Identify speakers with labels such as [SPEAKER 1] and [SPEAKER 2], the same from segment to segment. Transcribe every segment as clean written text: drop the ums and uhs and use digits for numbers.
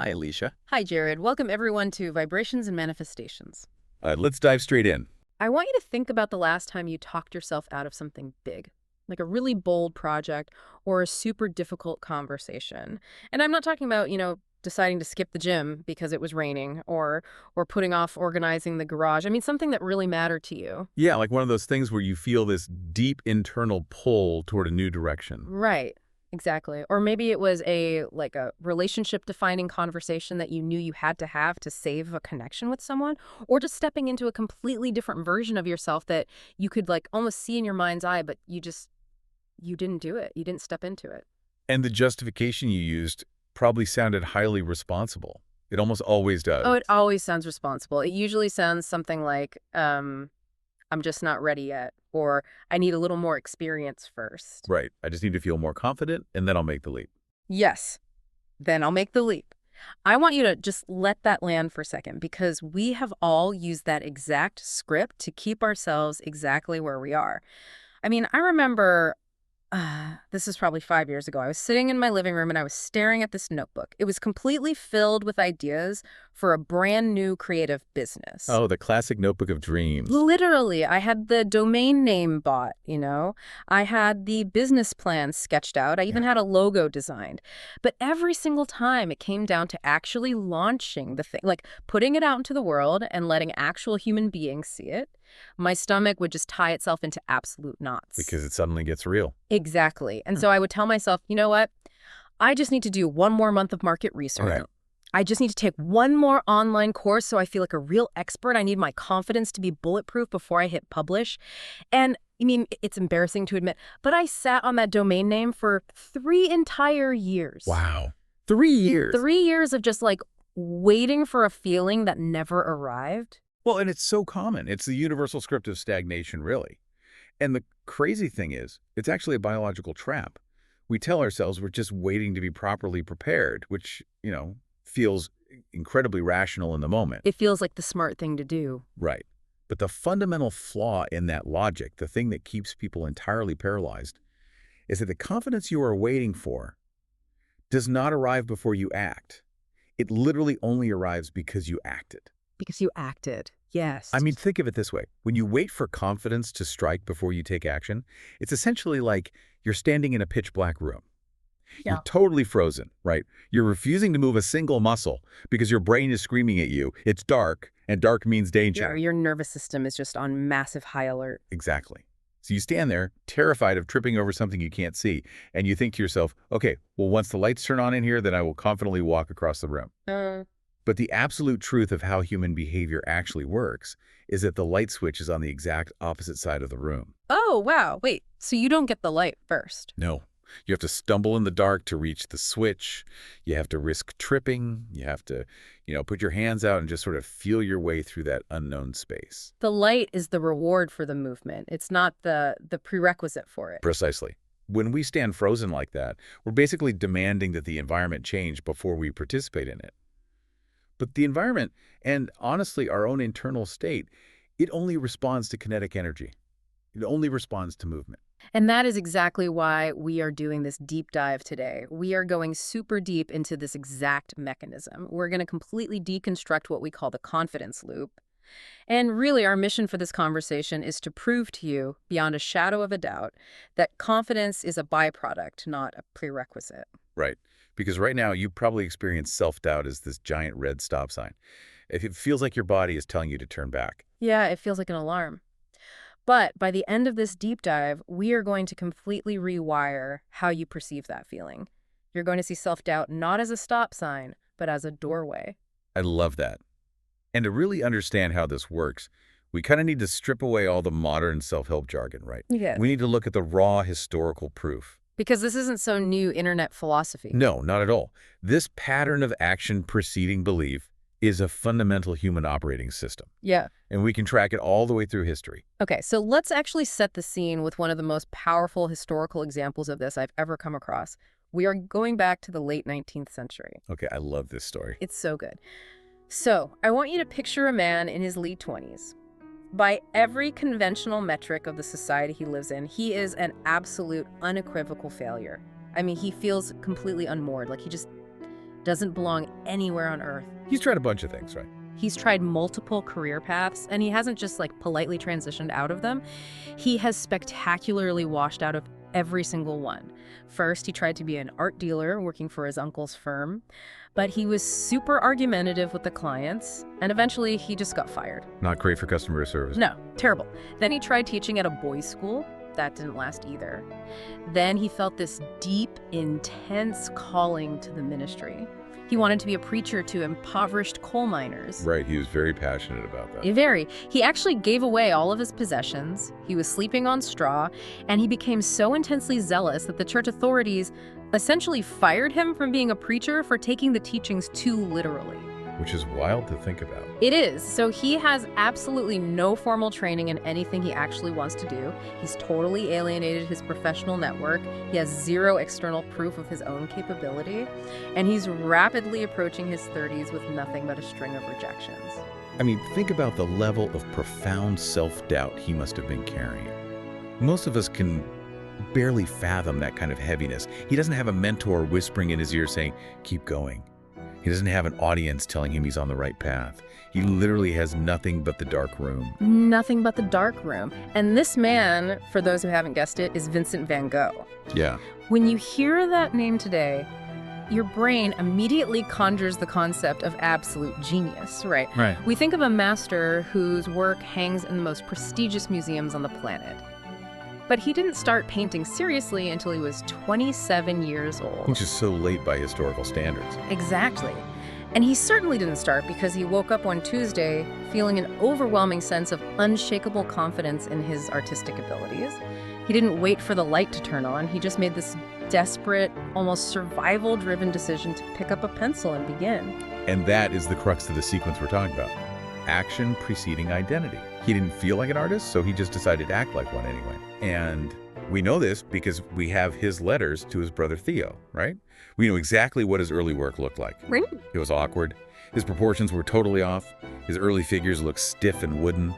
[SPEAKER 1] Hi, Alicia.
[SPEAKER 2] Hi, Jared. Welcome everyone to Vibrations and Manifestations.
[SPEAKER 1] Let's dive straight in.
[SPEAKER 2] I want you to think about the last time you talked yourself out of something big, like a really bold project or a super difficult conversation. And I'm not talking about, deciding to skip the gym because it was raining or putting off organizing the garage. I mean, something that really mattered to you.
[SPEAKER 1] Yeah, like one of those things where you feel this deep internal pull toward a new direction.
[SPEAKER 2] Right. Exactly. Or maybe it was a relationship defining conversation that you knew you had to have to save a connection with someone, or just stepping into a completely different version of yourself that you could like almost see in your mind's eye, but you didn't do it. You didn't step into it.
[SPEAKER 1] And the justification you used probably sounded highly responsible. It almost always
[SPEAKER 2] Oh,
[SPEAKER 1] does.
[SPEAKER 2] it always sounds responsible. It usually sounds something like, I'm just not ready yet, or I need a little more experience first.
[SPEAKER 1] Right. I just need to feel more confident, and then I'll make the leap.
[SPEAKER 2] Yes, then I'll make the leap. I want you to just let that land for a second because we have all used that exact script to keep ourselves exactly where we are. I mean, I remember this is probably 5 years ago. I was sitting in my living room and I was staring at this notebook. It was completely filled with ideas for a brand new creative business.
[SPEAKER 1] Oh, the classic notebook of dreams.
[SPEAKER 2] Literally, I had the domain name bought. I had the business plan sketched out. I even
[SPEAKER 1] Yeah.
[SPEAKER 2] had a logo designed. But every single time it came down to actually launching the thing, like putting it out into the world and letting actual human beings see it, my stomach would just tie itself into absolute knots.
[SPEAKER 1] Because it suddenly gets real.
[SPEAKER 2] Exactly. And
[SPEAKER 1] Hmm.
[SPEAKER 2] so I would tell myself, you know what? I just need to do one more month of market
[SPEAKER 1] All
[SPEAKER 2] research.
[SPEAKER 1] right.
[SPEAKER 2] I just need to take one more online course so I feel like a real expert. I need my confidence to be bulletproof before I hit publish. And I mean, it's embarrassing to admit, but I sat on that domain name for 3 entire years.
[SPEAKER 1] Wow. 3 years.
[SPEAKER 2] 3 years of just like waiting for a feeling that never arrived.
[SPEAKER 1] Well, and it's so common. It's the universal script of stagnation, really. And the crazy thing is, it's actually a biological trap. We tell ourselves we're just waiting to be properly prepared, which, feels incredibly rational in the moment.
[SPEAKER 2] It feels like the smart thing to do.
[SPEAKER 1] Right. But the fundamental flaw in that logic, the thing that keeps people entirely paralyzed, is that the confidence you are waiting for does not arrive before you act. It literally only arrives because you acted.
[SPEAKER 2] Because you acted. Yes.
[SPEAKER 1] I mean, think of it this way. When you wait for confidence to strike before you take action, it's essentially like you're standing in a pitch black room.
[SPEAKER 2] Yeah.
[SPEAKER 1] You're totally frozen, right? You're refusing to move a single muscle because your brain is screaming at you. It's dark, and dark means danger.
[SPEAKER 2] Your nervous system is just on massive high alert.
[SPEAKER 1] Exactly. So you stand there, terrified of tripping over something you can't see, and you think to yourself, okay, well, once the lights turn on in here, then I will confidently walk across the room. But the absolute truth of how human behavior actually works is that the light switch is on the exact opposite side of the room.
[SPEAKER 2] Oh, wow. Wait, so you don't get the light first?
[SPEAKER 1] No. You have to stumble in the dark to reach the switch. You have to risk tripping. You have to, put your hands out and just sort of feel your way through that unknown space.
[SPEAKER 2] The light is the reward for the movement. It's not the prerequisite for it.
[SPEAKER 1] Precisely. When we stand frozen like that, we're basically demanding that the environment change before we participate in it. But the environment, and honestly our own internal state, it only responds to kinetic energy. It only responds to movement.
[SPEAKER 2] And that is exactly why we are doing this deep dive today. We are going super deep into this exact mechanism. We're going to completely deconstruct what we call the confidence loop. And really, our mission for this conversation is to prove to you, beyond a shadow of a doubt, that confidence is a byproduct, not a prerequisite.
[SPEAKER 1] Right. Because right now, you probably experience self-doubt as this giant red stop sign. It feels like your body is telling you to turn back.
[SPEAKER 2] Yeah, it feels like an alarm. But by the end of this deep dive, we are going to completely rewire how you perceive that feeling. You're going to see self-doubt not as a stop sign, but as a doorway.
[SPEAKER 1] I love that. And to really understand how this works, we kind of need to strip away all the modern self-help jargon, right?
[SPEAKER 2] Yeah.
[SPEAKER 1] We need to look at the raw historical proof.
[SPEAKER 2] Because this isn't so new internet philosophy.
[SPEAKER 1] No, not at all. This pattern of action preceding belief is a fundamental human operating system.
[SPEAKER 2] Yeah.
[SPEAKER 1] And we can track it all the way through history.
[SPEAKER 2] Okay, so let's actually set the scene with one of the most powerful historical examples of this I've ever come across. We are going back to the late 19th century.
[SPEAKER 1] Okay, I love this story.
[SPEAKER 2] It's so good. So, I want you to picture a man in his late 20s. By every conventional metric of the society he lives in, he is an absolute, unequivocal failure. I mean, he feels completely unmoored, like he just doesn't belong anywhere on Earth.
[SPEAKER 1] He's tried a bunch of things, right?
[SPEAKER 2] He's tried multiple career paths, and he hasn't just like politely transitioned out of them. He has spectacularly washed out of every single one. First, he tried to be an art dealer working for his uncle's firm, but he was super argumentative with the clients, and eventually he just got fired.
[SPEAKER 1] Not great for customer service.
[SPEAKER 2] No, terrible. Then he tried teaching at a boys' school. That didn't last either. Then he felt this deep, intense calling to the ministry. He wanted to be a preacher to impoverished coal miners.
[SPEAKER 1] Right, he was very passionate about that.
[SPEAKER 2] Very. He actually gave away all of his possessions. He was sleeping on straw, and he became so intensely zealous that the church authorities essentially fired him from being a preacher for taking the teachings too literally.
[SPEAKER 1] Which is wild to think about.
[SPEAKER 2] It is. So he has absolutely no formal training in anything he actually wants to do. He's totally alienated his professional network. He has zero external proof of his own capability. And he's rapidly approaching his 30s with nothing but a string of rejections.
[SPEAKER 1] I mean, think about the level of profound self-doubt he must have been carrying. Most of us can barely fathom that kind of heaviness. He doesn't have a mentor whispering in his ear saying, keep going. He doesn't have an audience telling him he's on the right path. He literally has nothing but the dark room.
[SPEAKER 2] Nothing but the dark room. And this man, for those who haven't guessed it, is Vincent van Gogh.
[SPEAKER 1] Yeah.
[SPEAKER 2] When you hear that name today, your brain immediately conjures the concept of absolute genius, right?
[SPEAKER 1] Right.
[SPEAKER 2] We think of a master whose work hangs in the most prestigious museums on the planet. But he didn't start painting seriously until he was 27 years old.
[SPEAKER 1] Which is so late by historical standards.
[SPEAKER 2] Exactly. And he certainly didn't start because he woke up one Tuesday feeling an overwhelming sense of unshakable confidence in his artistic abilities. He didn't wait for the light to turn on. He just made this desperate, almost survival-driven decision to pick up a pencil and begin.
[SPEAKER 1] And that is the crux of the sequence we're talking about. Action preceding identity. He didn't feel like an artist, so he just decided to act like one anyway. And we know this because we have his letters to his brother Theo, right? We know exactly what his early work looked like.
[SPEAKER 2] Really?
[SPEAKER 1] It was awkward. His proportions were totally off. His early figures looked stiff and wooden.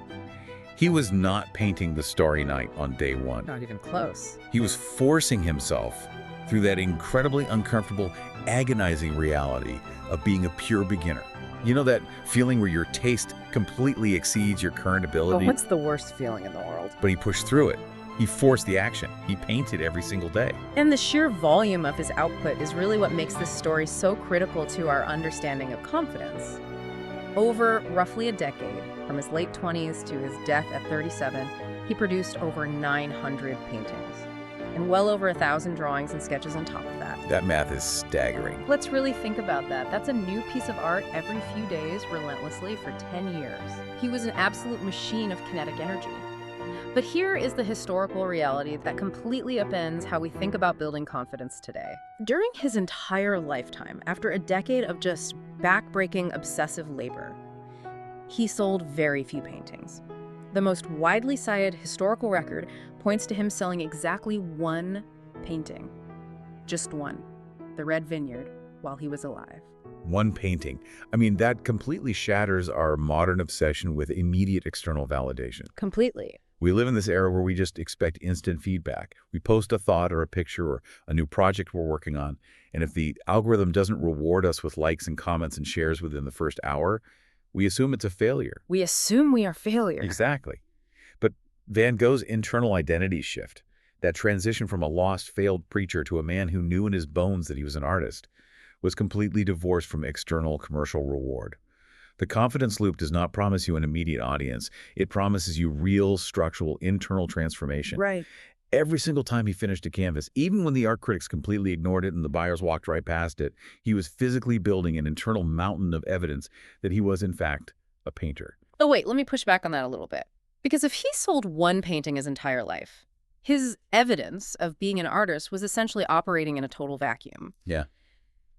[SPEAKER 1] He was not painting the Starry Night on day one.
[SPEAKER 2] Not even close.
[SPEAKER 1] He was forcing himself through that incredibly uncomfortable, agonizing reality of being a pure beginner. You know that feeling where your taste completely exceeds your current ability?
[SPEAKER 2] But what's the worst feeling in the world?
[SPEAKER 1] But he pushed through it. He forced the action. He painted every single day.
[SPEAKER 2] And the sheer volume of his output is really what makes this story so critical to our understanding of confidence. Over roughly a decade, from his late 20s to his death at 37, he produced over 900 paintings, and well over 1,000 drawings and sketches on top of that.
[SPEAKER 1] That math is staggering.
[SPEAKER 2] Let's really think about that. That's a new piece of art every few days, relentlessly, for 10 years. He was an absolute machine of kinetic energy. But here is the historical reality that completely upends how we think about building confidence today. During his entire lifetime, after a decade of just back-breaking obsessive labor, he sold very few paintings. The most widely cited historical record points to him selling exactly one painting. Just one. The Red Vineyard, while he was alive.
[SPEAKER 1] One painting. I mean, that completely shatters our modern obsession with immediate external validation.
[SPEAKER 2] Completely.
[SPEAKER 1] We live in this era where we just expect instant feedback. We post a thought or a picture or a new project we're working on, and if the algorithm doesn't reward us with likes and comments and shares within the first hour, we assume it's a failure.
[SPEAKER 2] We assume we are failure.
[SPEAKER 1] Exactly. But Van Gogh's internal identity shift, that transition from a lost, failed preacher to a man who knew in his bones that he was an artist, was completely divorced from external commercial reward. The confidence loop does not promise you an immediate audience. It promises you real, structural, internal transformation.
[SPEAKER 2] Right.
[SPEAKER 1] Every single time he finished a canvas, even when the art critics completely ignored it and the buyers walked right past it, he was physically building an internal mountain of evidence that he was, in fact, a painter.
[SPEAKER 2] Oh, wait, let me push back on that a little bit. Because if he sold one painting his entire life, his evidence of being an artist was essentially operating in a total vacuum.
[SPEAKER 1] Yeah.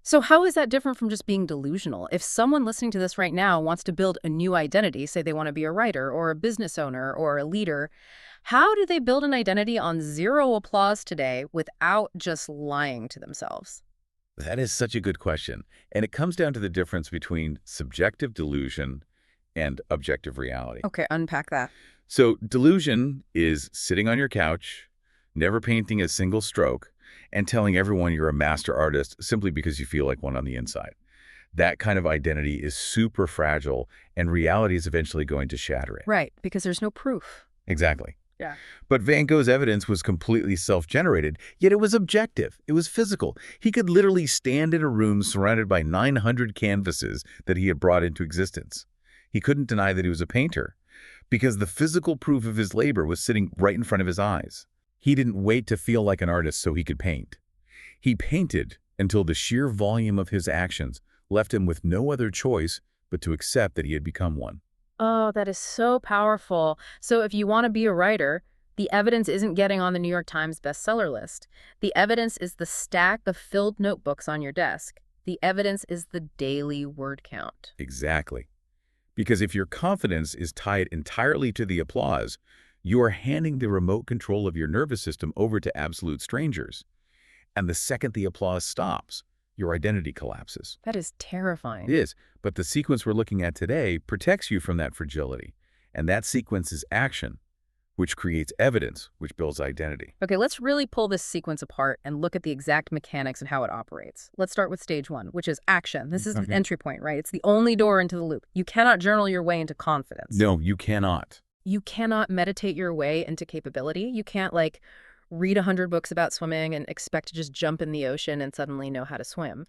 [SPEAKER 2] So how is that different from just being delusional? If someone listening to this right now wants to build a new identity, say they want to be a writer or a business owner or a leader, how do they build an identity on zero applause today without just lying to themselves?
[SPEAKER 1] That is such a good question. And it comes down to the difference between subjective delusion and objective reality.
[SPEAKER 2] Okay, unpack that.
[SPEAKER 1] So delusion is sitting on your couch, never painting a single stroke, and telling everyone you're a master artist simply because you feel like one on the inside. That kind of identity is super fragile, and reality is eventually going to shatter it.
[SPEAKER 2] Right, because there's no proof.
[SPEAKER 1] Exactly.
[SPEAKER 2] Yeah.
[SPEAKER 1] But Van Gogh's evidence was completely self-generated, yet it was objective. It was physical. He could literally stand in a room surrounded by 900 canvases that he had brought into existence. He couldn't deny that he was a painter, because the physical proof of his labor was sitting right in front of his eyes. He didn't wait to feel like an artist so he could paint. He painted until the sheer volume of his actions left him with no other choice but to accept that he had become one.
[SPEAKER 2] Oh, that is so powerful. So if you want to be a writer, the evidence isn't getting on the New York Times bestseller list. The evidence is the stack of filled notebooks on your desk. The evidence is the daily word count.
[SPEAKER 1] Exactly. Because if your confidence is tied entirely to the applause, you are handing the remote control of your nervous system over to absolute strangers. And the second the applause stops, your identity collapses.
[SPEAKER 2] That is terrifying.
[SPEAKER 1] It is, but the sequence we're looking at today protects you from that fragility. And that sequence is action, which creates evidence, which builds identity.
[SPEAKER 2] Okay, let's really pull this sequence apart and look at the exact mechanics of how it operates. Let's start with stage one, which is action. This is the entry point, right? It's the only door into the loop. You cannot journal your way into confidence.
[SPEAKER 1] No, you cannot.
[SPEAKER 2] You cannot meditate your way into capability. You can't, like, read 100 books about swimming and expect to just jump in the ocean and suddenly know how to swim.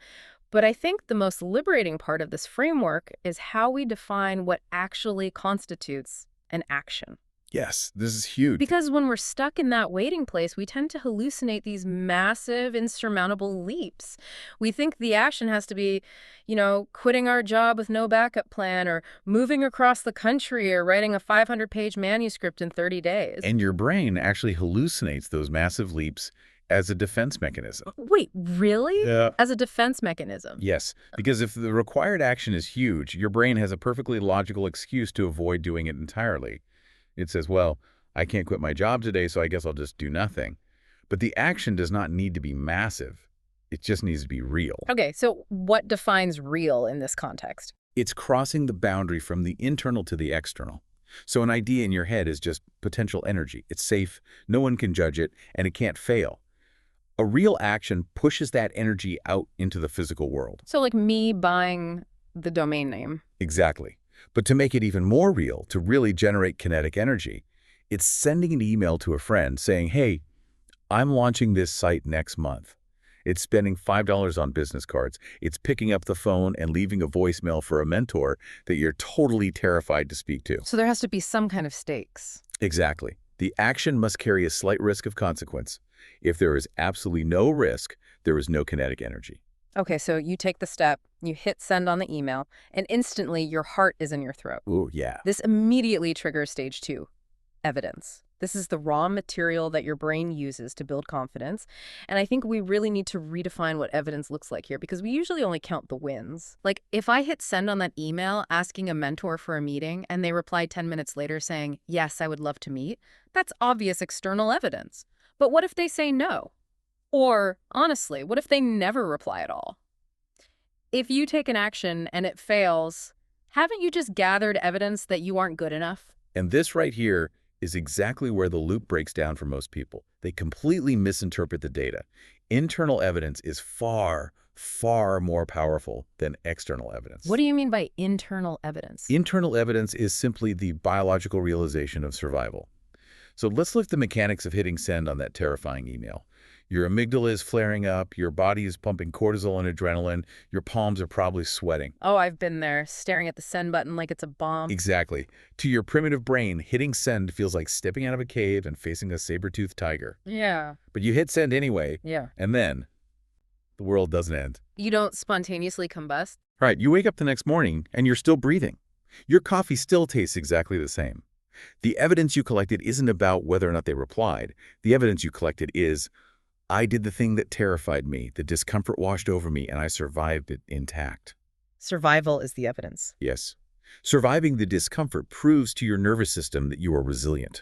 [SPEAKER 2] But I think the most liberating part of this framework is how we define what actually constitutes an action.
[SPEAKER 1] Yes, this is huge.
[SPEAKER 2] Because when we're stuck in that waiting place, we tend to hallucinate these massive, insurmountable leaps. We think the action has to be, quitting our job with no backup plan, or moving across the country, or writing a 500-page manuscript in 30 days.
[SPEAKER 1] And your brain actually hallucinates those massive leaps as a defense mechanism.
[SPEAKER 2] Wait, really?
[SPEAKER 1] Yeah.
[SPEAKER 2] As a defense mechanism?
[SPEAKER 1] Yes, because if the required action is huge, your brain has a perfectly logical excuse to avoid doing it entirely. It says, well, I can't quit my job today, so I guess I'll just do nothing. But the action does not need to be massive. It just needs to be real.
[SPEAKER 2] Okay, so what defines real in this context?
[SPEAKER 1] It's crossing the boundary from the internal to the external. So an idea in your head is just potential energy. It's safe, no one can judge it, and it can't fail. A real action pushes that energy out into the physical world.
[SPEAKER 2] So like me buying the domain name.
[SPEAKER 1] Exactly. But to make it even more real, to really generate kinetic energy, it's sending an email to a friend saying, hey, I'm launching this site next month. It's spending $5 on business cards. It's picking up the phone and leaving a voicemail for a mentor that you're totally terrified to speak to.
[SPEAKER 2] So there has to be some kind of stakes.
[SPEAKER 1] Exactly. The action must carry a slight risk of consequence. If there is absolutely no risk, there is no kinetic energy.
[SPEAKER 2] Okay, so you take the step, you hit send on the email, and instantly your heart is in your throat.
[SPEAKER 1] Ooh, yeah.
[SPEAKER 2] This immediately triggers stage two, evidence. This is the raw material that your brain uses to build confidence. And I think we really need to redefine what evidence looks like here, because we usually only count the wins. Like, if I hit send on that email asking a mentor for a meeting and they reply 10 minutes later saying, yes, I would love to meet, that's obvious external evidence. But what if they say no? Or, honestly, what if they never reply at all? If you take an action and it fails, haven't you just gathered evidence that you aren't good enough?
[SPEAKER 1] And this right here is exactly where the loop breaks down for most people. They completely misinterpret the data. Internal evidence is far, far more powerful than external evidence.
[SPEAKER 2] What do you mean by internal evidence?
[SPEAKER 1] Internal evidence is simply the biological realization of survival. So let's look at the mechanics of hitting send on that terrifying email. Your amygdala is flaring up, your body is pumping cortisol and adrenaline, your palms are probably sweating.
[SPEAKER 2] Oh, I've been there, staring at the send button like it's a bomb.
[SPEAKER 1] Exactly. To your primitive brain, hitting send feels like stepping out of a cave and facing a saber-toothed tiger.
[SPEAKER 2] Yeah.
[SPEAKER 1] But you hit send anyway,
[SPEAKER 2] Yeah.
[SPEAKER 1] and then the world doesn't end.
[SPEAKER 2] You don't spontaneously combust?
[SPEAKER 1] Right, you wake up the next morning and you're still breathing. Your coffee still tastes exactly the same. The evidence you collected isn't about whether or not they replied. The evidence you collected is, I did the thing that terrified me, the discomfort washed over me, and I survived it intact.
[SPEAKER 2] Survival is the evidence.
[SPEAKER 1] Yes. Surviving the discomfort proves to your nervous system that you are resilient.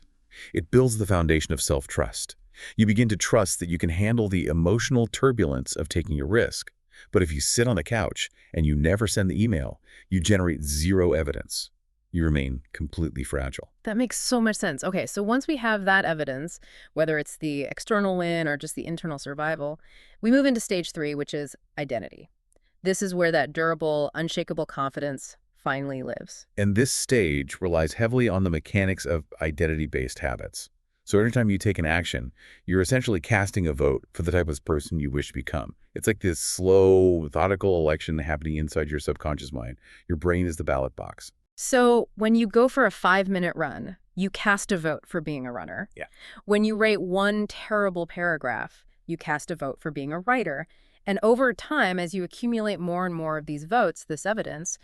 [SPEAKER 1] It builds the foundation of self-trust. You begin to trust that you can handle the emotional turbulence of taking a risk. But if you sit on the couch and you never send the email, you generate zero evidence. You remain completely fragile.
[SPEAKER 2] That makes so much sense. Okay, so once we have that evidence, whether it's the external win or just the internal survival, we move into stage 3, which is identity. This is where that durable, unshakable confidence finally lives.
[SPEAKER 1] And this stage relies heavily on the mechanics of identity-based habits. So every time you take an action, you're essentially casting a vote for the type of person you wish to become. It's like this slow, methodical election happening inside your subconscious mind. Your brain is the ballot box.
[SPEAKER 2] So when you go for a 5-minute run, you cast a vote for being a runner.
[SPEAKER 1] Yeah.
[SPEAKER 2] When you write one terrible paragraph, you cast a vote for being a writer. And over time, as you accumulate more and more of these votes, this evidence,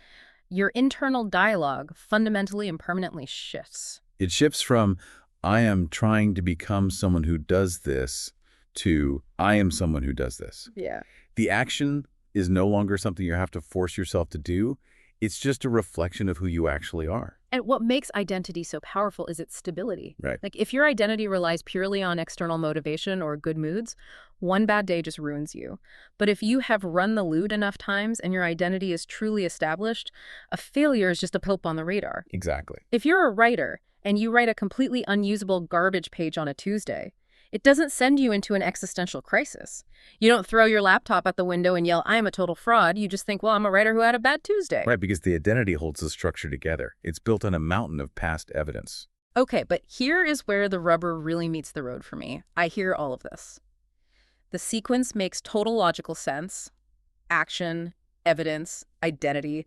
[SPEAKER 2] your internal dialogue fundamentally and permanently shifts.
[SPEAKER 1] It shifts from, I am trying to become someone who does this, to, I am someone who does this.
[SPEAKER 2] Yeah.
[SPEAKER 1] The action is no longer something you have to force yourself to do. It's just a reflection of who you actually are.
[SPEAKER 2] And what makes identity so powerful is its stability.
[SPEAKER 1] Right.
[SPEAKER 2] Like if your identity relies purely on external motivation or good moods, one bad day just ruins you. But if you have run the loot enough times and your identity is truly established, a failure is just a blip on the radar.
[SPEAKER 1] Exactly.
[SPEAKER 2] If you're a writer and you write a completely unusable garbage page on a Tuesday, it doesn't send you into an existential crisis. You don't throw your laptop out the window and yell, I am a total fraud. You just think, well, I'm a writer who had a bad Tuesday.
[SPEAKER 1] Right, because the identity holds the structure together. It's built on a mountain of past evidence.
[SPEAKER 2] Okay, but here is where the rubber really meets the road for me. I hear all of this. The sequence makes total logical sense. Action, evidence, identity.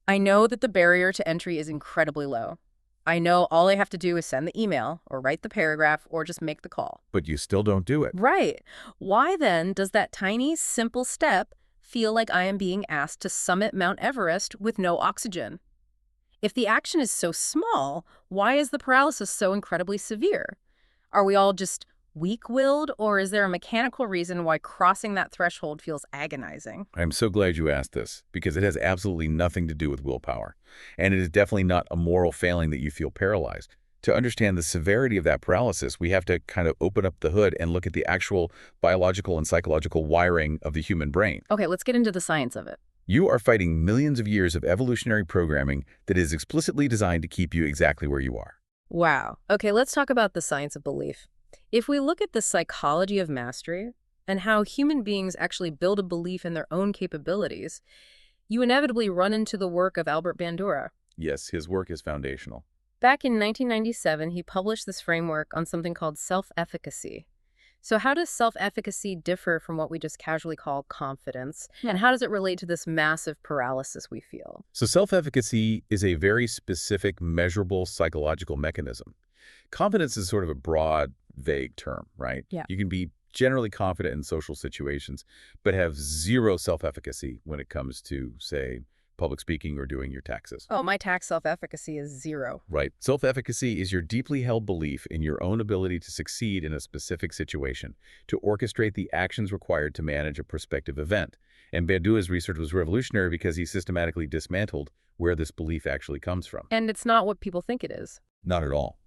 [SPEAKER 2] I know that the barrier to entry is incredibly low. I know all I have to do is send the email or write the paragraph or just make the call.
[SPEAKER 1] But you still don't do it.
[SPEAKER 2] Right. Why then does that tiny, simple step feel like I am being asked to summit Mount Everest with no oxygen? If the action is so small, why is the paralysis so incredibly severe? Are we all just weak-willed, or is there a mechanical reason why crossing that threshold feels agonizing?
[SPEAKER 1] I'm so glad you asked this, because it has absolutely nothing to do with willpower. And it is definitely not a moral failing that you feel paralyzed. To understand the severity of that paralysis, we have to kind of open up the hood and look at the actual biological and psychological wiring of the human brain.
[SPEAKER 2] Okay, let's get into the science of it.
[SPEAKER 1] You are fighting millions of years of evolutionary programming that is explicitly designed to keep you exactly where you are.
[SPEAKER 2] Wow. Okay, let's talk about the science of belief. If we look at the psychology of mastery and how human beings actually build a belief in their own capabilities, you inevitably run into the work of Albert Bandura.
[SPEAKER 1] Yes, his work is foundational.
[SPEAKER 2] Back in 1997, he published this framework on something called self-efficacy. So how does self-efficacy differ from what we just casually call confidence? And how does it relate to this massive paralysis we feel?
[SPEAKER 1] So self-efficacy is a very specific, measurable psychological mechanism. Confidence is sort of a broad, vague term, right?
[SPEAKER 2] Yeah.
[SPEAKER 1] You can be generally confident in social situations, but have zero self-efficacy when it comes to, say, public speaking or doing your taxes.
[SPEAKER 2] Oh, my tax self-efficacy is 0.
[SPEAKER 1] Right. Self-efficacy is your deeply held belief in your own ability to succeed in a specific situation, to orchestrate the actions required to manage a prospective event. And Bandura's research was revolutionary because he systematically dismantled where this belief actually comes from.
[SPEAKER 2] And it's not what people think it is.
[SPEAKER 1] Not at all.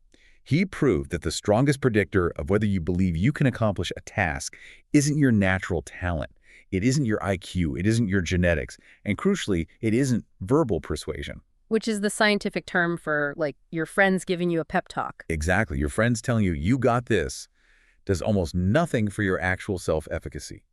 [SPEAKER 1] He proved that the strongest predictor of whether you believe you can accomplish a task isn't your natural talent. It isn't your IQ. It isn't your genetics. And crucially, it isn't verbal persuasion.
[SPEAKER 2] Which is the scientific term for, like, your friends giving you a pep talk.
[SPEAKER 1] Exactly. Your friends telling you, you got this, does almost nothing for your actual self-efficacy.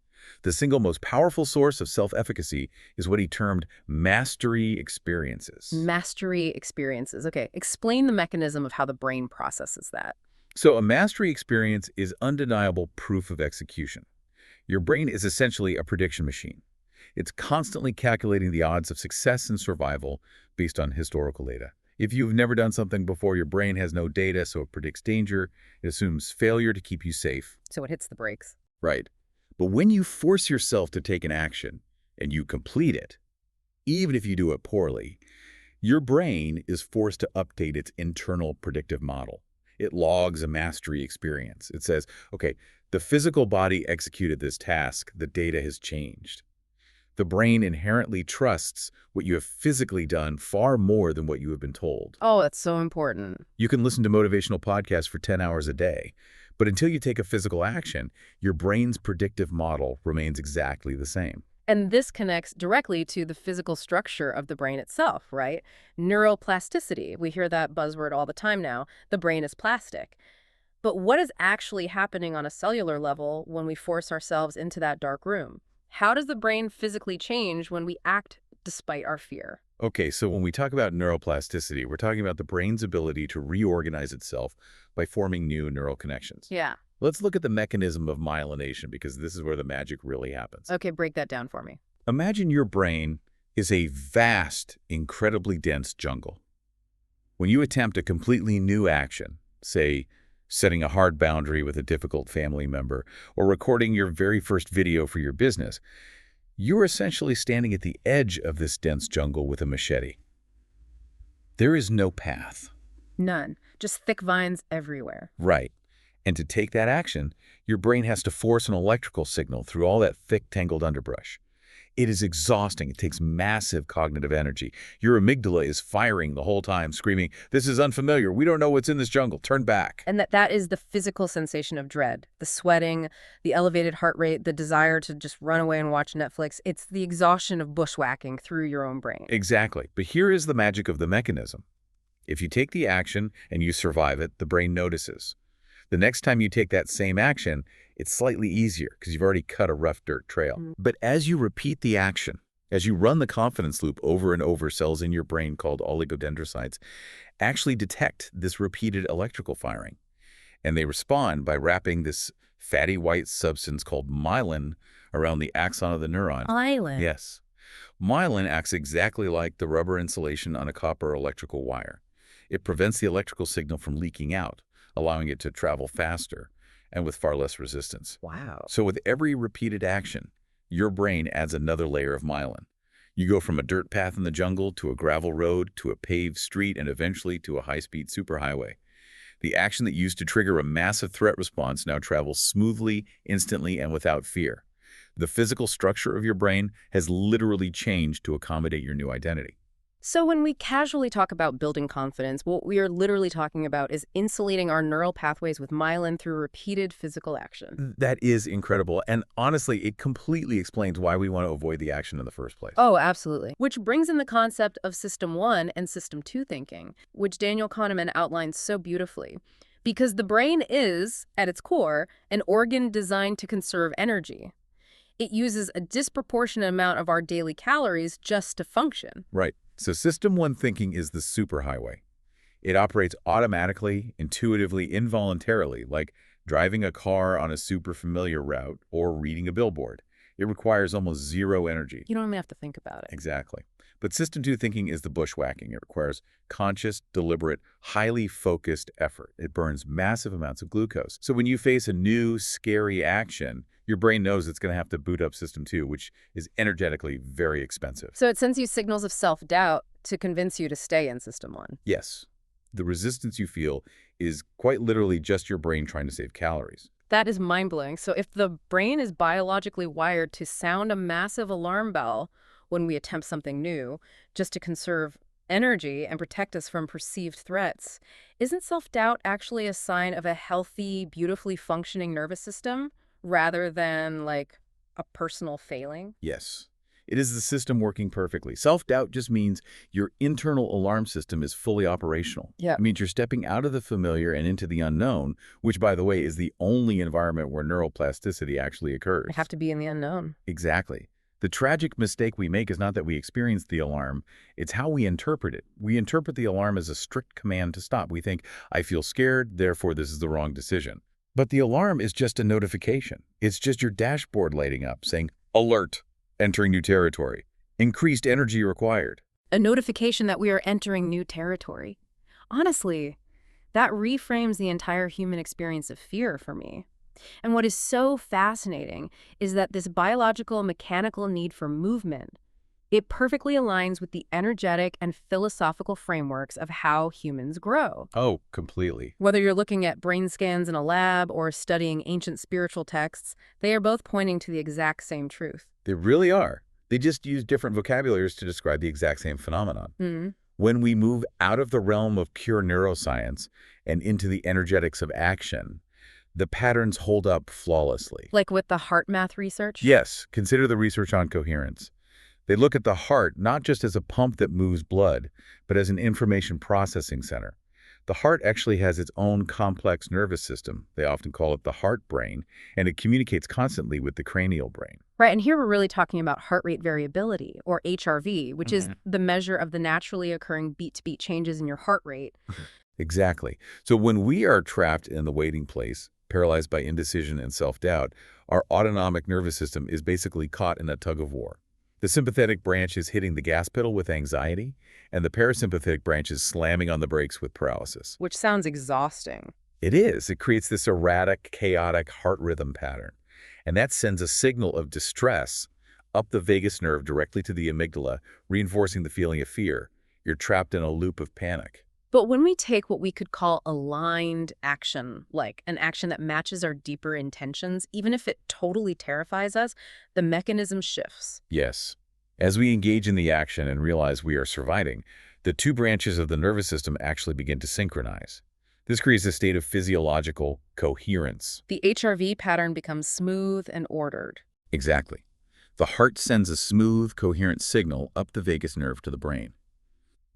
[SPEAKER 1] The single most powerful source of self-efficacy is what he termed mastery experiences.
[SPEAKER 2] Mastery experiences. Okay, explain the mechanism of how the brain processes that.
[SPEAKER 1] So a mastery experience is undeniable proof of execution. Your brain is essentially a prediction machine. It's constantly calculating the odds of success and survival based on historical data. If you've never done something before, your brain has no data, so it predicts danger. It assumes failure to keep you safe.
[SPEAKER 2] So it hits the brakes.
[SPEAKER 1] Right. But when you force yourself to take an action and you complete it, even if you do it poorly, your brain is forced to update its internal predictive model. It logs a mastery experience. It says, okay, the physical body executed this task. The data has changed. The brain inherently trusts what you have physically done far more than what you have been told.
[SPEAKER 2] Oh, that's so important.
[SPEAKER 1] You can listen to motivational podcasts for 10 hours a day, but until you take a physical action, your brain's predictive model remains exactly the same.
[SPEAKER 2] And this connects directly to the physical structure of the brain itself, right? Neuroplasticity. We hear that buzzword all the time now. The brain is plastic. But what is actually happening on a cellular level when we force ourselves into that dark room? How does the brain physically change when we act despite our fear?
[SPEAKER 1] Okay, so when we talk about neuroplasticity, we're talking about the brain's ability to reorganize itself by forming new neural connections.
[SPEAKER 2] Yeah.
[SPEAKER 1] Let's look at the mechanism of myelination because this is where the magic really happens.
[SPEAKER 2] Okay, break that down for me.
[SPEAKER 1] Imagine your brain is a vast, incredibly dense jungle. When you attempt a completely new action, say setting a hard boundary with a difficult family member or recording your very first video for your business, you're essentially standing at the edge of this dense jungle with a machete. There is no path.
[SPEAKER 2] None. Just thick vines everywhere.
[SPEAKER 1] Right. And to take that action, your brain has to force an electrical signal through all that thick, tangled underbrush. It is exhausting. It takes massive cognitive energy. Your amygdala is firing the whole time, screaming, "This is unfamiliar. We don't know what's in this jungle. Turn back."
[SPEAKER 2] And that is the physical sensation of dread, the sweating, the elevated heart rate, the desire to just run away and watch Netflix. It's the exhaustion of bushwhacking through your own brain.
[SPEAKER 1] Exactly. But here is the magic of the mechanism. If you take the action and you survive it, the brain notices. The next time you take that same action, it's slightly easier because you've already cut a rough dirt trail. But as you repeat the action, as you run the confidence loop over and over, cells in your brain called oligodendrocytes actually detect this repeated electrical firing. And they respond by wrapping this fatty white substance called myelin around the axon of the neuron.
[SPEAKER 2] Myelin?
[SPEAKER 1] Yes. Myelin acts exactly like the rubber insulation on a copper electrical wire. It prevents the electrical signal from leaking out, allowing it to travel faster and with far less resistance.
[SPEAKER 2] Wow.
[SPEAKER 1] So with every repeated action, your brain adds another layer of myelin. You go from a dirt path in the jungle to a gravel road to a paved street and eventually to a high-speed superhighway. The action that used to trigger a massive threat response now travels smoothly, instantly, and without fear. The physical structure of your brain has literally changed to accommodate your new identity.
[SPEAKER 2] So when we casually talk about building confidence, what we are literally talking about is insulating our neural pathways with myelin through repeated physical action.
[SPEAKER 1] That is incredible. And honestly, it completely explains why we want to avoid the action in the first place.
[SPEAKER 2] Oh, absolutely. Which brings in the concept of System 1 and System 2 thinking, which Daniel Kahneman outlines so beautifully. Because the brain is, at its core, an organ designed to conserve energy. It uses a disproportionate amount of our daily calories just to function.
[SPEAKER 1] Right. So System 1 thinking is the superhighway. It operates automatically, intuitively, involuntarily, like driving a car on a super familiar route or reading a billboard. It requires almost zero energy.
[SPEAKER 2] You don't even have to think about it.
[SPEAKER 1] Exactly. But System 2 thinking is the bushwhacking. It requires conscious, deliberate, highly focused effort. It burns massive amounts of glucose. So when you face a new, scary action, your brain knows it's going to have to boot up System 2, which is energetically very expensive.
[SPEAKER 2] So it sends you signals of self-doubt to convince you to stay in System 1.
[SPEAKER 1] Yes. The resistance you feel is quite literally just your brain trying to save calories.
[SPEAKER 2] That is mind-blowing. So if the brain is biologically wired to sound a massive alarm bell when we attempt something new, just to conserve energy and protect us from perceived threats, isn't self-doubt actually a sign of a healthy, beautifully functioning nervous system rather than like a personal failing?
[SPEAKER 1] Yes. It is the system working perfectly. Self-doubt just means your internal alarm system is fully operational.
[SPEAKER 2] Yeah.
[SPEAKER 1] It means you're stepping out of the familiar and into the unknown, which, by the way, is the only environment where neuroplasticity actually occurs.
[SPEAKER 2] I have to be in the unknown.
[SPEAKER 1] Exactly. The tragic mistake we make is not that we experience the alarm, it's how we interpret it. We interpret the alarm as a strict command to stop. We think, I feel scared, therefore this is the wrong decision. But the alarm is just a notification. It's just your dashboard lighting up, saying, alert, entering new territory, increased energy required.
[SPEAKER 2] A notification that we are entering new territory. Honestly, that reframes the entire human experience of fear for me. And what is so fascinating is that this biological, mechanical need for movement, it perfectly aligns with the energetic and philosophical frameworks of how humans grow.
[SPEAKER 1] Oh, completely.
[SPEAKER 2] Whether you're looking at brain scans in a lab or studying ancient spiritual texts, they are both pointing to the exact same truth.
[SPEAKER 1] They really are. They just use different vocabularies to describe the exact same phenomenon.
[SPEAKER 2] Mm-hmm.
[SPEAKER 1] When we move out of the realm of pure neuroscience and into the energetics of action, The patterns hold up flawlessly.
[SPEAKER 2] Like with the heart math research?
[SPEAKER 1] Yes, consider the research on coherence. They look at the heart not just as a pump that moves blood, but as an information processing center. The heart actually has its own complex nervous system. They often call it the heart brain, and it communicates constantly with the cranial brain.
[SPEAKER 2] Right, and here we're really talking about heart rate variability, or HRV, which is the measure of the naturally occurring beat-to-beat changes in your heart rate.
[SPEAKER 1] Exactly. So when we are trapped in the waiting place, paralyzed by indecision and self-doubt, our autonomic nervous system is basically caught in a tug-of-war. The sympathetic branch is hitting the gas pedal with anxiety, and the parasympathetic branch is slamming on the brakes with paralysis.
[SPEAKER 2] Which sounds exhausting.
[SPEAKER 1] It is. It creates this erratic, chaotic heart rhythm pattern. And that sends a signal of distress up the vagus nerve directly to the amygdala, reinforcing the feeling of fear. You're trapped in a loop of panic.
[SPEAKER 2] But when we take what we could call aligned action, like an action that matches our deeper intentions, even if it totally terrifies us, the mechanism shifts.
[SPEAKER 1] Yes. As we engage in the action and realize we are surviving, the two branches of the nervous system actually begin to synchronize. This creates a state of physiological coherence.
[SPEAKER 2] The HRV pattern becomes smooth and ordered.
[SPEAKER 1] Exactly. The heart sends a smooth, coherent signal up the vagus nerve to the brain.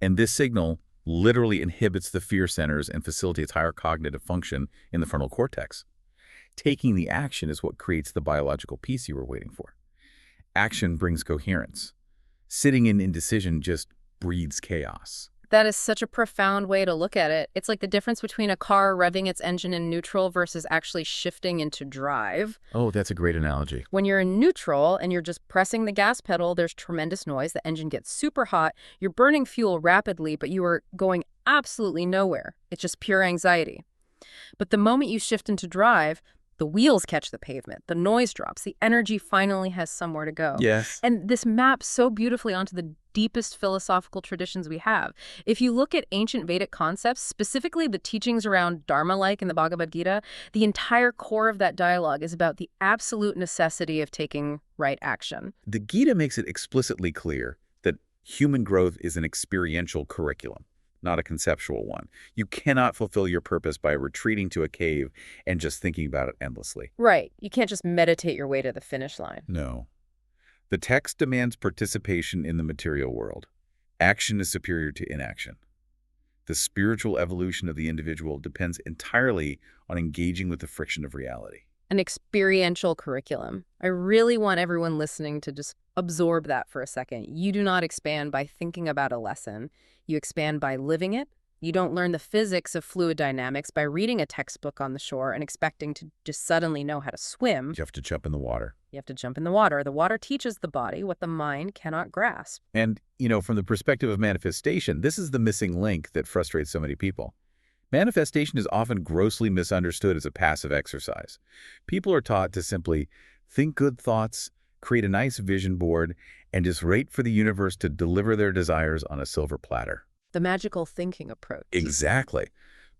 [SPEAKER 1] And this signal literally inhibits the fear centers and facilitates higher cognitive function in the frontal cortex. Taking the action is what creates the biological peace you were waiting for. Action brings coherence. Sitting in indecision just breeds chaos.
[SPEAKER 2] That is such a profound way to look at it. It's like the difference between a car revving its engine in neutral versus actually shifting into drive.
[SPEAKER 1] Oh, that's a great analogy.
[SPEAKER 2] When you're in neutral and you're just pressing the gas pedal, there's tremendous noise. The engine gets super hot. You're burning fuel rapidly, but you are going absolutely nowhere. It's just pure anxiety. But the moment you shift into drive, the wheels catch the pavement, the noise drops, the energy finally has somewhere to go.
[SPEAKER 1] Yes.
[SPEAKER 2] And this maps so beautifully onto the deepest philosophical traditions we have. If you look at ancient Vedic concepts, specifically the teachings around Dharma-like in the Bhagavad Gita, the entire core of that dialogue is about the absolute necessity of taking right action.
[SPEAKER 1] The Gita makes it explicitly clear that human growth is an experiential curriculum, not a conceptual one. You cannot fulfill your purpose by retreating to a cave and just thinking about it endlessly.
[SPEAKER 2] Right. You can't just meditate your way to the finish line.
[SPEAKER 1] No. The text demands participation in the material world. Action is superior to inaction. The spiritual evolution of the individual depends entirely on engaging with the friction of reality.
[SPEAKER 2] An experiential curriculum. I really want everyone listening to just absorb that for a second. You do not expand by thinking about a lesson. You expand by living it. You don't learn the physics of fluid dynamics by reading a textbook on the shore and expecting to just suddenly know how to swim.
[SPEAKER 1] You have to jump in the water.
[SPEAKER 2] You have to jump in the water. The water teaches the body what the mind cannot grasp.
[SPEAKER 1] And, from the perspective of manifestation, this is the missing link that frustrates so many people. Manifestation is often grossly misunderstood as a passive exercise. People are taught to simply think good thoughts, create a nice vision board, and just wait for the universe to deliver their desires on a silver platter.
[SPEAKER 2] The magical thinking approach.
[SPEAKER 1] Exactly.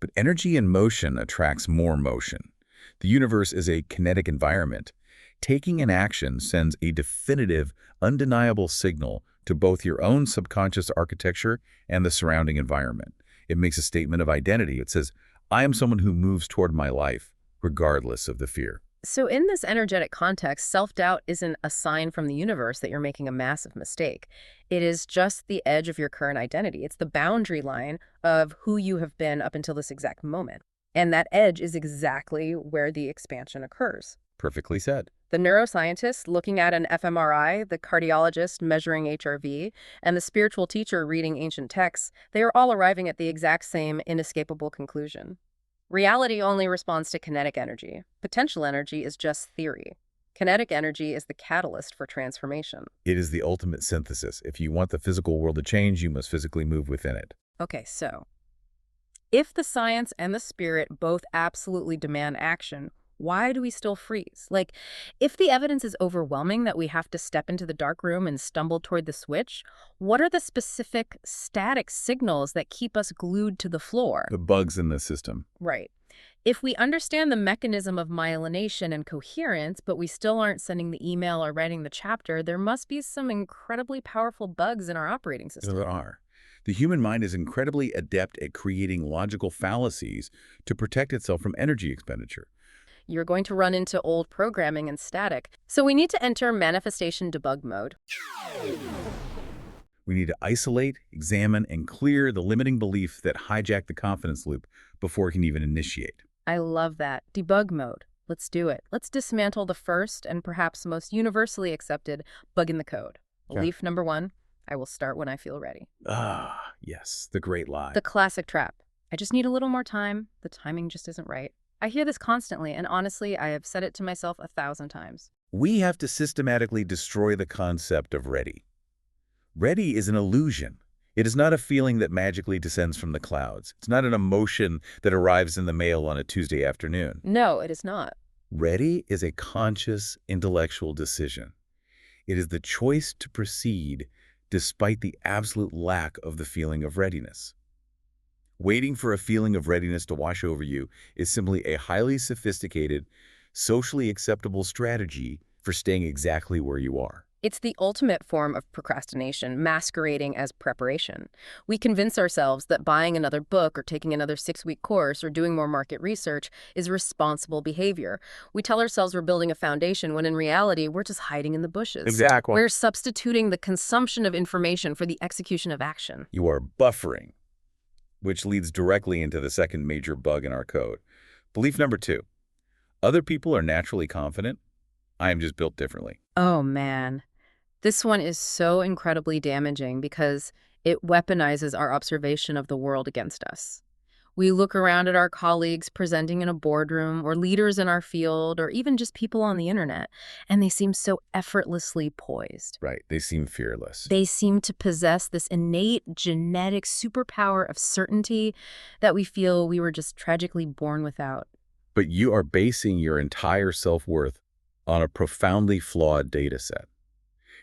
[SPEAKER 1] But energy in motion attracts more motion. The universe is a kinetic environment. Taking an action sends a definitive, undeniable signal to both your own subconscious architecture and the surrounding environment. It makes a statement of identity. It says, I am someone who moves toward my life, regardless of the fear.
[SPEAKER 2] So in this energetic context, self-doubt isn't a sign from the universe that you're making a massive mistake. It is just the edge of your current identity. It's the boundary line of who you have been up until this exact moment. And that edge is exactly where the expansion occurs.
[SPEAKER 1] Perfectly said.
[SPEAKER 2] The neuroscientist looking at an fMRI, the cardiologist measuring HRV, and the spiritual teacher reading ancient texts, they are all arriving at the exact same inescapable conclusion. Reality only responds to kinetic energy. Potential energy is just theory. Kinetic energy is the catalyst for transformation.
[SPEAKER 1] It is the ultimate synthesis. If you want the physical world to change, you must physically move within it.
[SPEAKER 2] Okay, so if the science and the spirit both absolutely demand action, why do we still freeze? Like, if the evidence is overwhelming that we have to step into the dark room and stumble toward the switch, what are the specific static signals that keep us glued to the floor?
[SPEAKER 1] The bugs in the system.
[SPEAKER 2] Right. If we understand the mechanism of myelination and coherence, but we still aren't sending the email or writing the chapter, there must be some incredibly powerful bugs in our operating system.
[SPEAKER 1] There are. The human mind is incredibly adept at creating logical fallacies to protect itself from energy expenditure.
[SPEAKER 2] You're going to run into old programming and static. So we need to enter manifestation debug mode.
[SPEAKER 1] We need to isolate, examine, and clear the limiting belief that hijacked the confidence loop before it can even initiate.
[SPEAKER 2] I love that. Debug mode. Let's do it. Let's dismantle the first and perhaps most universally accepted bug in the code. Belief number 1, I will start when I feel ready.
[SPEAKER 1] Ah, yes, the great lie.
[SPEAKER 2] The classic trap. I just need a little more time. The timing just isn't right. I hear this constantly, and honestly, I have said it to myself 1,000 times.
[SPEAKER 1] We have to systematically destroy the concept of ready. Ready is an illusion. It is not a feeling that magically descends from the clouds. It's not an emotion that arrives in the mail on a Tuesday afternoon.
[SPEAKER 2] No, it is not.
[SPEAKER 1] Ready is a conscious, intellectual decision. It is the choice to proceed despite the absolute lack of the feeling of readiness. Waiting for a feeling of readiness to wash over you is simply a highly sophisticated, socially acceptable strategy for staying exactly where you are.
[SPEAKER 2] It's the ultimate form of procrastination, masquerading as preparation. We convince ourselves that buying another book or taking another 6-week course or doing more market research is responsible behavior. We tell ourselves we're building a foundation when in reality, we're just hiding in the bushes.
[SPEAKER 1] Exactly.
[SPEAKER 2] We're substituting the consumption of information for the execution of action.
[SPEAKER 1] You are buffering, which leads directly into the second major bug in our code. Belief number 2, other people are naturally confident. I am just built differently.
[SPEAKER 2] Oh, man. This one is so incredibly damaging because it weaponizes our observation of the world against us. We look around at our colleagues presenting in a boardroom or leaders in our field or even just people on the internet, and they seem so effortlessly poised.
[SPEAKER 1] Right, they seem fearless.
[SPEAKER 2] They seem to possess this innate genetic superpower of certainty that we feel we were just tragically born without.
[SPEAKER 1] But you are basing your entire self-worth on a profoundly flawed data set.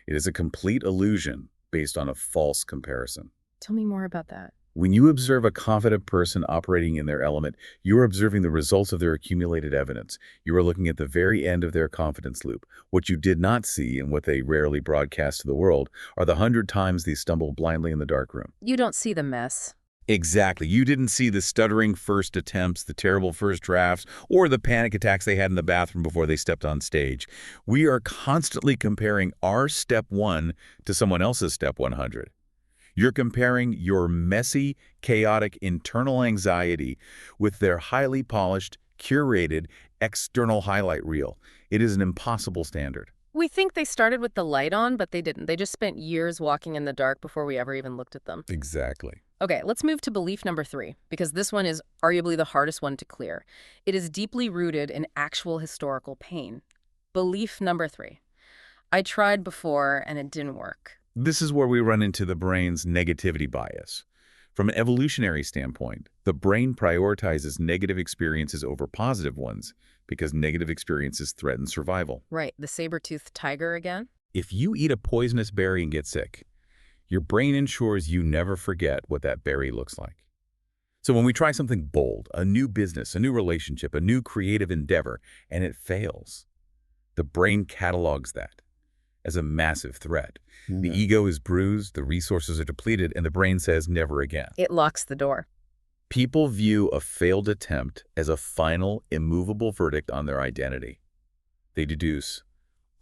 [SPEAKER 1] It is a complete illusion based on a false comparison.
[SPEAKER 2] Tell me more about that.
[SPEAKER 1] When you observe a confident person operating in their element, you are observing the results of their accumulated evidence. You are looking at the very end of their confidence loop. What you did not see and what they rarely broadcast to the world are the 100 times they stumbled blindly in the darkroom.
[SPEAKER 2] You don't see the mess.
[SPEAKER 1] Exactly. You didn't see the stuttering first attempts, the terrible first drafts, or the panic attacks they had in the bathroom before they stepped on stage. We are constantly comparing our step 1 to someone else's step 100. You're comparing your messy, chaotic internal anxiety with their highly polished, curated, external highlight reel. It is an impossible standard.
[SPEAKER 2] We think they started with the light on, but they didn't. They just spent years walking in the dark before we ever even looked at them.
[SPEAKER 1] Exactly.
[SPEAKER 2] Okay, let's move to belief number 3, because this one is arguably the hardest one to clear. It is deeply rooted in actual historical pain. Belief number 3. I tried before and it didn't work.
[SPEAKER 1] This is where we run into the brain's negativity bias. From an evolutionary standpoint, the brain prioritizes negative experiences over positive ones because negative experiences threaten survival.
[SPEAKER 2] Right, the saber-toothed tiger again?
[SPEAKER 1] If you eat a poisonous berry and get sick, your brain ensures you never forget what that berry looks like. So when we try something bold, a new business, a new relationship, a new creative endeavor, and it fails, the brain catalogs that as a massive threat. The ego is bruised, the resources are depleted, and the brain says never again.
[SPEAKER 2] It locks the door.
[SPEAKER 1] People view a failed attempt as a final, immovable verdict on their identity. They deduce,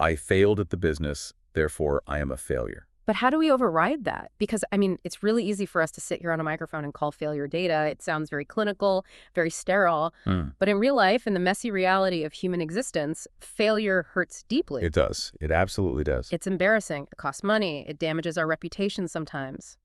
[SPEAKER 1] I failed at the business, therefore I am a failure.
[SPEAKER 2] But how do we override that? Because, I mean, it's really easy for us to sit here on a microphone and call failure data. It sounds very clinical, very sterile. But in real life, in the messy reality of human existence, failure hurts deeply.
[SPEAKER 1] It does. It absolutely does.
[SPEAKER 2] It's embarrassing. It costs money. It damages our reputation sometimes.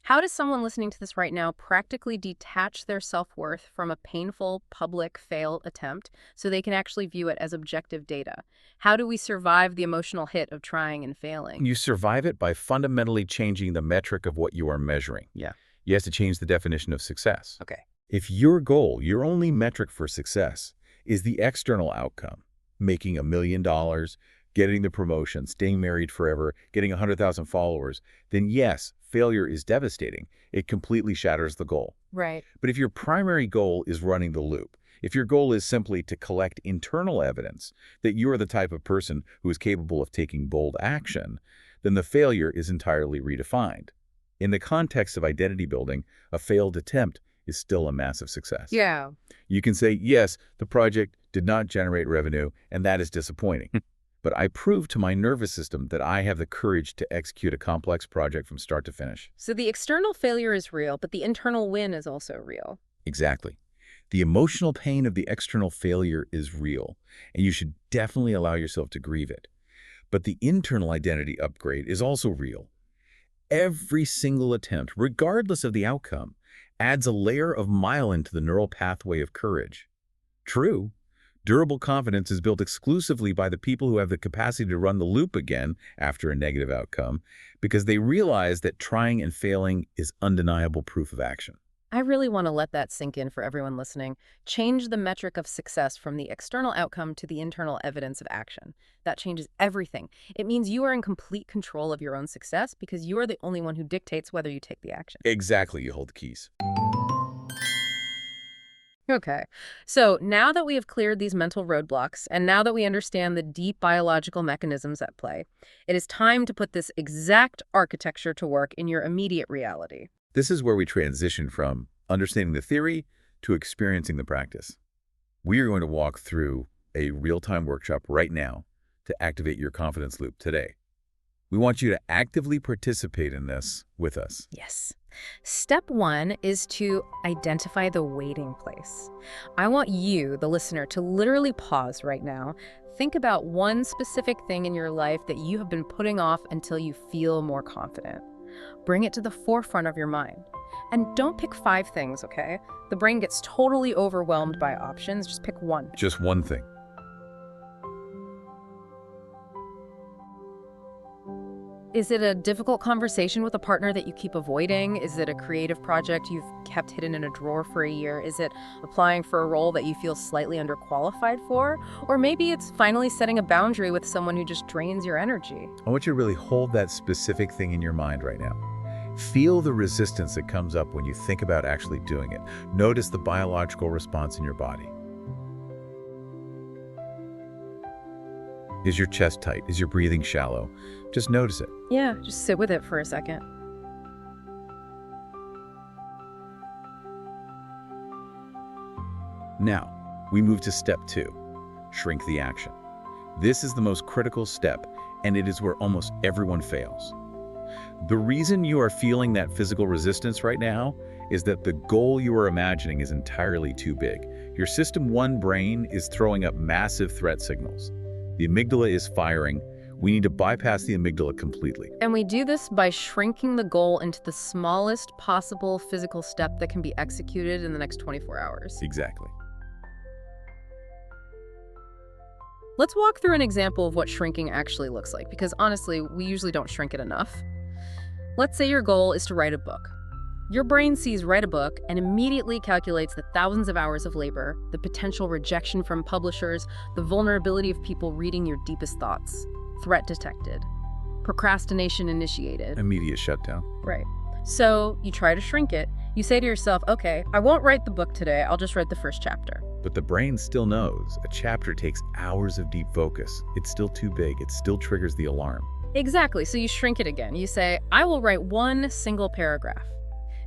[SPEAKER 2] How does someone listening to this right now practically detach their self-worth from a painful public fail attempt so they can actually view it as objective data? How do we survive the emotional hit of trying and failing?
[SPEAKER 1] You survive it by fundamentally changing the metric of what you are measuring.
[SPEAKER 2] Yeah.
[SPEAKER 1] You have to change the definition of success.
[SPEAKER 2] Okay.
[SPEAKER 1] If your goal, your only metric for success, is the external outcome, making $1 million, getting the promotion, staying married forever, getting 100,000 followers, then yes, failure is devastating. It completely shatters the goal.
[SPEAKER 2] Right.
[SPEAKER 1] But if your primary goal is running the loop, if your goal is simply to collect internal evidence that you are the type of person who is capable of taking bold action, then the failure is entirely redefined. In the context of identity building, a failed attempt is still a massive success.
[SPEAKER 2] Yeah.
[SPEAKER 1] You can say, yes, the project did not generate revenue, and that is disappointing. But I proved to my nervous system that I have the courage to execute a complex project from start to finish.
[SPEAKER 2] So the external failure is real, but the internal win is also real.
[SPEAKER 1] Exactly. The emotional pain of the external failure is real, and you should definitely allow yourself to grieve it. But the internal identity upgrade is also real. Every single attempt, regardless of the outcome, adds a layer of myelin to the neural pathway of courage. True, durable confidence is built exclusively by the people who have the capacity to run the loop again after a negative outcome, because they realize that trying and failing is undeniable proof of action.
[SPEAKER 2] I really want to let that sink in for everyone listening. Change the metric of success from the external outcome to the internal evidence of action. That changes everything. It means you are in complete control of your own success because you are the only one who dictates whether you take the action.
[SPEAKER 1] Exactly, you hold the keys.
[SPEAKER 2] Okay, so now that we have cleared these mental roadblocks, and now that we understand the deep biological mechanisms at play, it is time to put this exact architecture to work in your immediate reality.
[SPEAKER 1] This is where we transition from understanding the theory to experiencing the practice. We are going to walk through a real-time workshop right now to activate your confidence loop today. We want you to actively participate in this with us.
[SPEAKER 2] Yes. Step 1 is to identify the waiting place. I want you, the listener, to literally pause right now. Think about one specific thing in your life that you have been putting off until you feel more confident. Bring it to the forefront of your mind. And don't pick 5 things, okay? The brain gets totally overwhelmed by options. Just pick one.
[SPEAKER 1] Just one thing.
[SPEAKER 2] Is it a difficult conversation with a partner that you keep avoiding? Is it a creative project you've kept hidden in a drawer for a year? Is it applying for a role that you feel slightly underqualified for? Or maybe it's finally setting a boundary with someone who just drains your energy.
[SPEAKER 1] I want you to really hold that specific thing in your mind right now. Feel the resistance that comes up when you think about actually doing it. Notice the biological response in your body. Is your chest tight? Is your breathing shallow? Just notice it.
[SPEAKER 2] Yeah, just sit with it for a second.
[SPEAKER 1] Now, we move to step 2, shrink the action. This is the most critical step, and it is where almost everyone fails. The reason you are feeling that physical resistance right now is that the goal you are imagining is entirely too big. Your System 1 brain is throwing up massive threat signals. The amygdala is firing. We need to bypass the amygdala completely.
[SPEAKER 2] And we do this by shrinking the goal into the smallest possible physical step that can be executed in the next 24 hours.
[SPEAKER 1] Exactly.
[SPEAKER 2] Let's walk through an example of what shrinking actually looks like, because honestly, we usually don't shrink it enough. Let's say your goal is to write a book. Your brain sees write a book and immediately calculates the thousands of hours of labor, the potential rejection from publishers, the vulnerability of people reading your deepest thoughts. Threat detected. Procrastination initiated.
[SPEAKER 1] Immediate shutdown.
[SPEAKER 2] Right. So you try to shrink it. You say to yourself, okay, I won't write the book today. I'll just write the first chapter.
[SPEAKER 1] But the brain still knows a chapter takes hours of deep focus. It's still too big. It still triggers the alarm.
[SPEAKER 2] Exactly. So you shrink it again. You say, I will write one single paragraph.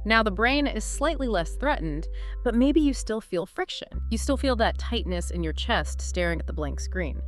[SPEAKER 2] Now the brain is slightly less threatened, but maybe you still feel friction. You still feel that tightness in your chest staring at the blank screen.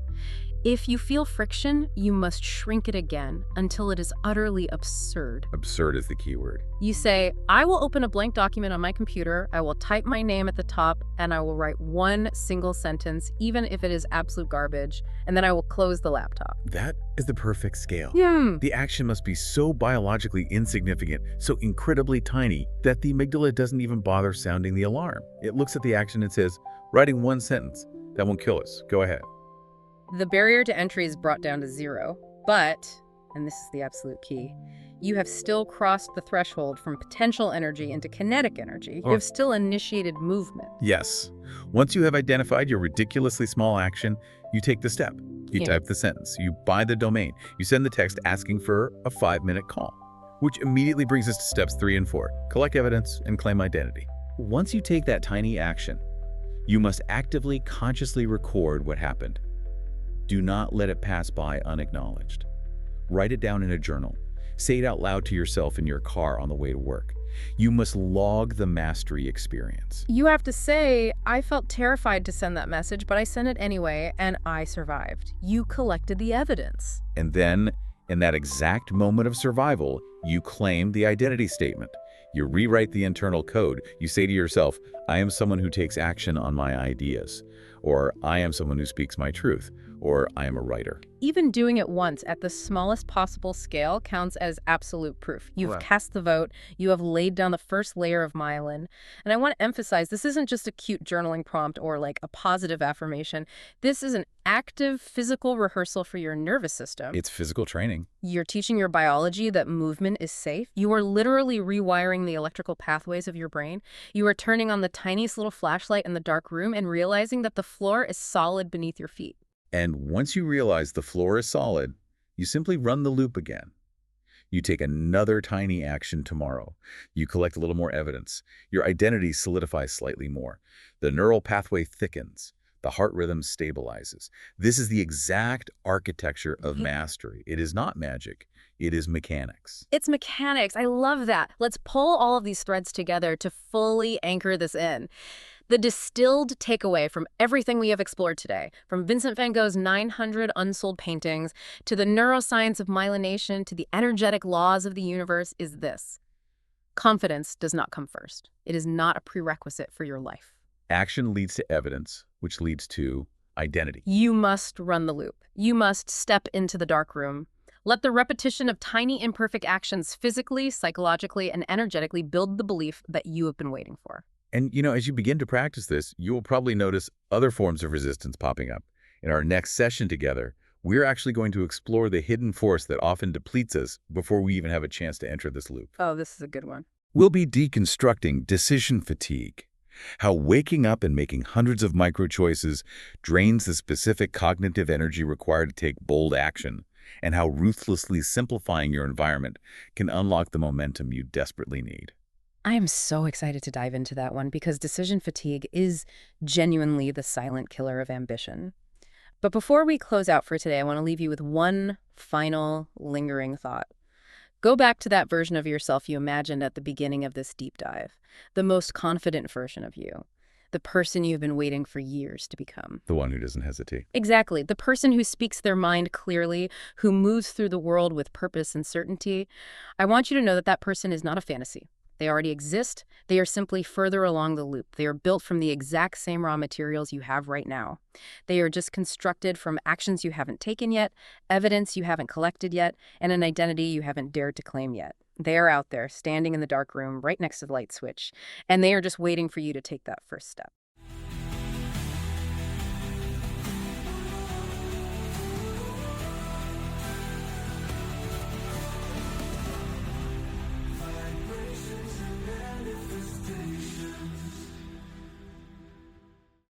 [SPEAKER 2] If you feel friction, you must shrink it again until it is utterly absurd.
[SPEAKER 1] Absurd is the key word.
[SPEAKER 2] You say, I will open a blank document on my computer, I will type my name at the top, and I will write one single sentence, even if it is absolute garbage, and then I will close the laptop.
[SPEAKER 1] That is the perfect scale.
[SPEAKER 2] Yeah.
[SPEAKER 1] The action must be so biologically insignificant, so incredibly tiny, that the amygdala doesn't even bother sounding the alarm. It looks at the action and says, writing one sentence, that won't kill us. Go ahead.
[SPEAKER 2] The barrier to entry is brought down to 0, but, and this is the absolute key, you have still crossed the threshold from potential energy into kinetic energy. You have still initiated movement.
[SPEAKER 1] Yes. Once you have identified your ridiculously small action, you take the step. You type the sentence. You buy the domain. You send the text asking for a 5-minute call, which immediately brings us to steps 3 and 4. Collect evidence and claim identity. Once you take that tiny action, you must actively, consciously record what happened. Do not let it pass by unacknowledged. Write it down in a journal. Say it out loud to yourself in your car on the way to work. You must log the mastery experience.
[SPEAKER 2] You have to say, I felt terrified to send that message, but I sent it anyway, and I survived. You collected the evidence.
[SPEAKER 1] And then, in that exact moment of survival, you claim the identity statement. You rewrite the internal code. You say to yourself, I am someone who takes action on my ideas. Or, I am someone who speaks my truth. Or, I am a writer.
[SPEAKER 2] Even doing it once at the smallest possible scale counts as absolute proof. You've
[SPEAKER 1] Right.
[SPEAKER 2] cast the vote, you have laid down the first layer of myelin. And I want to emphasize, this isn't just a cute journaling prompt or like a positive affirmation. This is an active physical rehearsal for your nervous system.
[SPEAKER 1] It's physical training.
[SPEAKER 2] You're teaching your biology that movement is safe. You are literally rewiring the electrical pathways of your brain. You are turning on the tiniest little flashlight in the dark room and realizing that the floor is solid beneath your feet.
[SPEAKER 1] And once you realize the floor is solid, you simply run the loop again. You take another tiny action tomorrow. You collect a little more evidence. Your identity solidifies slightly more. The neural pathway thickens. The heart rhythm stabilizes. This is the exact architecture of mastery. It is not magic. It is mechanics.
[SPEAKER 2] It's mechanics. I love that. Let's pull all of these threads together to fully anchor this in. The distilled takeaway from everything we have explored today, from Vincent van Gogh's 900 unsold paintings to the neuroscience of myelination to the energetic laws of the universe, is this. Confidence does not come first. It is not a prerequisite for your life.
[SPEAKER 1] Action leads to evidence, which leads to identity.
[SPEAKER 2] You must run the loop. You must step into the dark room. Let the repetition of tiny imperfect actions physically, psychologically, and energetically build the belief that you have been waiting for.
[SPEAKER 1] And, as you begin to practice this, you will probably notice other forms of resistance popping up. In our next session together, we're actually going to explore the hidden force that often depletes us before we even have a chance to enter this loop.
[SPEAKER 2] Oh, this is a good one.
[SPEAKER 1] We'll be deconstructing decision fatigue, how waking up and making hundreds of micro-choices drains the specific cognitive energy required to take bold action, and how ruthlessly simplifying your environment can unlock the momentum you desperately need.
[SPEAKER 2] I am so excited to dive into that one because decision fatigue is genuinely the silent killer of ambition. But before we close out for today, I want to leave you with one final lingering thought. Go back to that version of yourself you imagined at the beginning of this deep dive, the most confident version of you, the person you've been waiting for years to become.
[SPEAKER 1] The one who doesn't hesitate.
[SPEAKER 2] Exactly. The person who speaks their mind clearly, who moves through the world with purpose and certainty. I want you to know that that person is not a fantasy. They already exist. They are simply further along the loop. They are built from the exact same raw materials you have right now. They are just constructed from actions you haven't taken yet, evidence you haven't collected yet, and an identity you haven't dared to claim yet. They are out there, standing in the dark room right next to the light switch, and they are just waiting for you to take that first step.